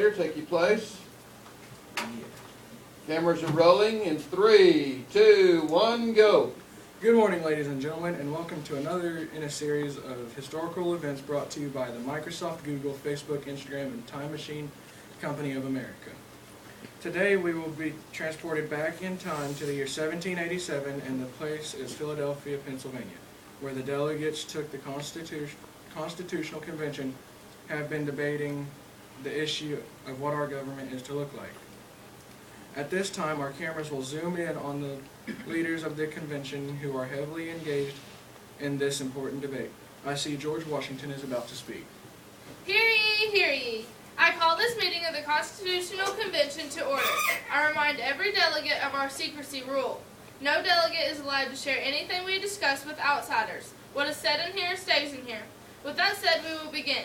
legislator, take your place. Cameras are rolling in 3, 2, 1, go. Good morning, ladies and gentlemen, and welcome to another in a series of historical events brought to you by the Microsoft, Google, Facebook, Instagram, and Time Machine Company of America. Today we will be transported back in time to the year 1787, and the place is Philadelphia, Pennsylvania, where the delegates took the Constitutional Convention have been debating the issue of what our government is to look like. At this time, our cameras will zoom in on the leaders of the convention who are heavily engaged in this important debate. I see George Washington is about to speak. Hear ye, hear ye. I call this meeting of the Constitutional Convention to order. I remind every delegate of our secrecy rule. No delegate is allowed to share anything we discuss with outsiders. What is said in here stays in here. With that said, we will begin.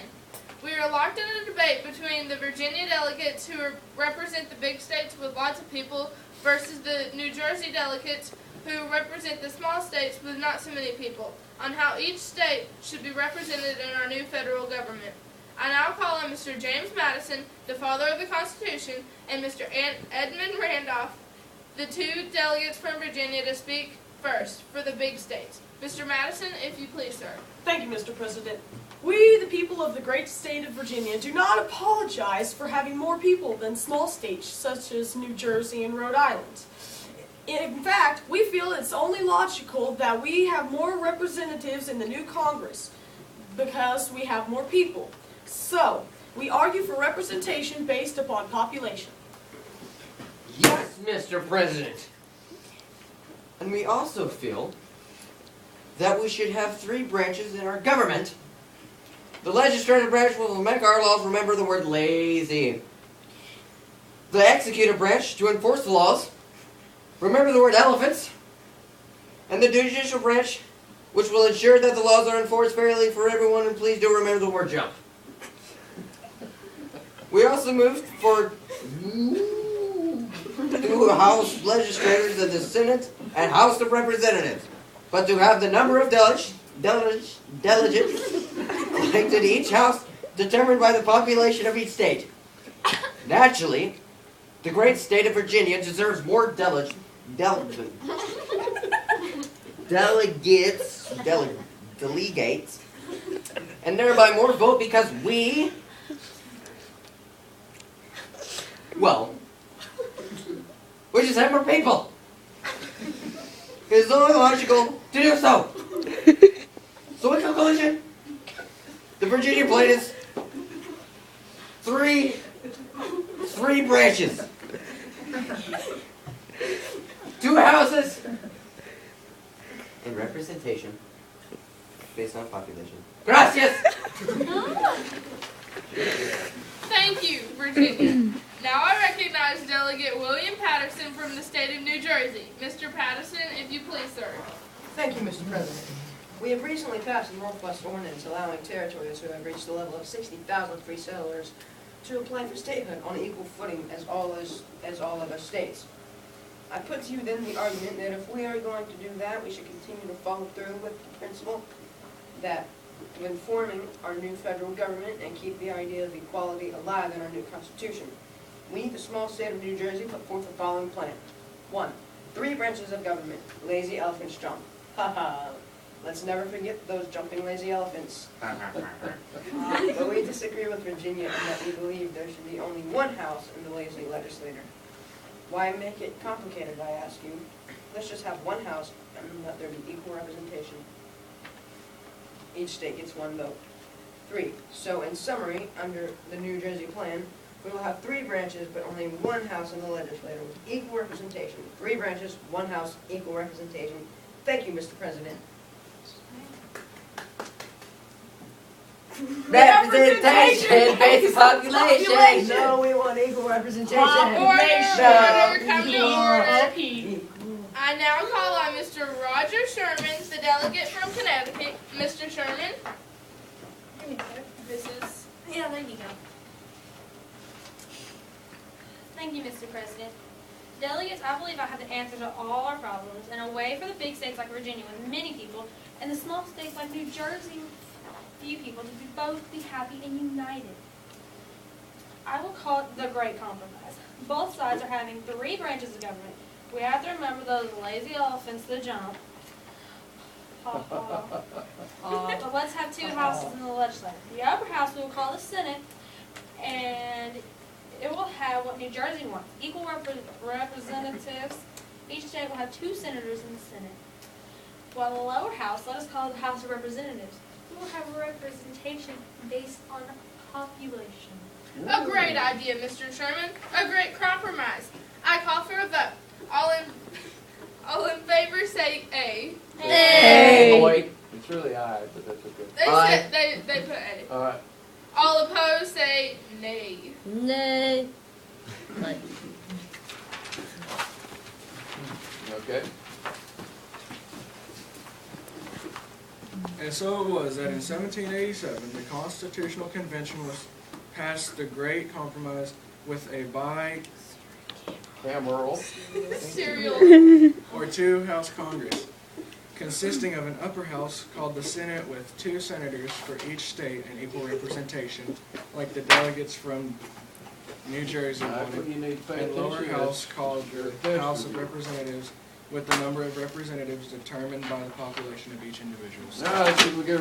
We are locked in a debate between the Virginia delegates who represent the big states with lots of people versus the New Jersey delegates who represent the small states with not so many people, on how each state should be represented in our new federal government. I now call on Mr. James Madison, the father of the Constitution, and Mr. Edmund Randolph, the two delegates from Virginia, to speak first for the big states. Mr. Madison, if you please, sir. Thank you, Mr. President. We, the people of the great state of Virginia, do not apologize for having more people than small states such as New Jersey and Rhode Island. In fact, we feel it's only logical that we have more representatives in the new Congress because we have more people. So, we argue for representation based upon population. Yes, Mr. President. And we also feel that we should have 3 branches in our government. The legislative branch will make our laws remember the word lazy. The executive branch to enforce the laws, remember the word elephants. And the judicial branch, which will ensure that the laws are enforced fairly for everyone, and please do remember the word jump. We also moved for 2 House legislators in the Senate and House of Representatives, but to have the number of delegates elected to each house determined by the population of each state. Naturally, the great state of Virginia deserves more delegates, and thereby more vote because we just have more people. It is only logical to do so. So in conclusion, the Virginia plan is 3 branches, 2 houses, and representation based on population. Gracias! Thank you, Virginia. Now I recognize Delegate William Patterson from the state of New Jersey. Mr. Patterson, if you please, sir. Thank you, Mr. President. We have recently passed the Northwest Ordinance allowing territories who have reached the level of 60,000 free settlers to apply for statehood on equal footing as all other states. I put to you then the argument that if we are going to do that, we should continue to follow through with the principle that when forming our new federal government and keep the idea of equality alive in our new Constitution. We, the small state of New Jersey, put forth the following plan. 1. 3 branches of government. Lazy elephants jump. Ha ha. Let's never forget those jumping lazy elephants. But we disagree with Virginia in that we believe there should be only 1 house in the lazy legislature. Why make it complicated, I ask you? Let's just have 1 house and let there be equal representation. Each state gets 1 vote. 3. So in summary, under the New Jersey plan, we will have 3 branches, but only 1 house in the legislature with equal representation. 3 branches, 1 house, equal representation. Thank you, Mr. President. Representation based on population. No, we want equal representation. Order, come to order. I now call on Mr. Roger Sherman, the delegate from Connecticut. Mr. Sherman. This is... Yeah, there you go. Thank you, Mr. President. Delegates, I believe I have the answer to all our problems, and a way for the big states like Virginia with many people, and the small states like New Jersey with few people to both be happy and united. I will call it the Great Compromise. Both sides are having 3 branches of government. We have to remember those lazy elephants that jump. Ha, ha. But let's have 2 houses in the legislature. The upper house we will call the Senate, and it will have what New Jersey wants, equal representatives. Each state will have 2 senators in the Senate. While the lower house, let us call it the House of Representatives, we will have representation based on population. A great idea, Mr. Sherman. A great compromise. I call for a vote. All in favor say A. Oh, wait, it's really I, but that's okay. They Aye. said they put A. All right. All opposed say nay. Nay. Okay. And so it was that in 1787, the Constitutional Convention was passed the Great Compromise with a Cameral. Cereal. or 2 House Congress, consisting of an upper house called the Senate with 2 senators for each state and equal representation, like the delegates from New Jersey That's what wanted, you need to pay and lower attention house to. called Your the House of attention. Representatives, with the number of representatives determined by the population of each individual state. Now, let's see if we get